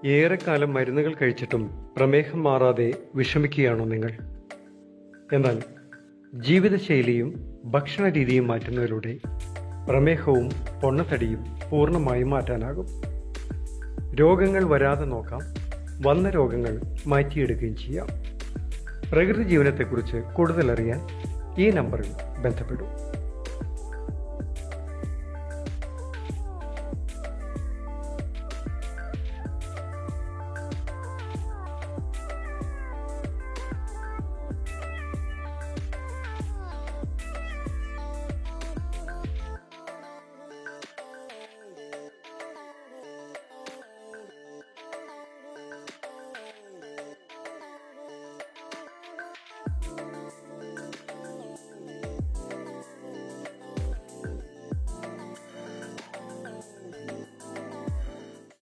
ഏറെക്കാലം മരുന്നുകൾ കഴിച്ചിട്ടും പ്രമേഹം മാറാതെ വിഷമിക്കുകയാണോ നിങ്ങൾ? എന്നാൽ ജീവിതശൈലിയും ഭക്ഷണരീതിയും മാറ്റുന്നതിലൂടെ പ്രമേഹവും പൊണ്ണത്തടിയും പൂർണ്ണമായും മാറ്റാനാകും. രോഗങ്ങൾ വരാതെ നോക്കാം, വന്ന രോഗങ്ങൾ മാറ്റിയെടുക്കുകയും ചെയ്യാം. പ്രകൃതി ജീവനത്തെക്കുറിച്ച് കൂടുതലറിയാൻ ഈ നമ്പറിൽ ബന്ധപ്പെടൂ.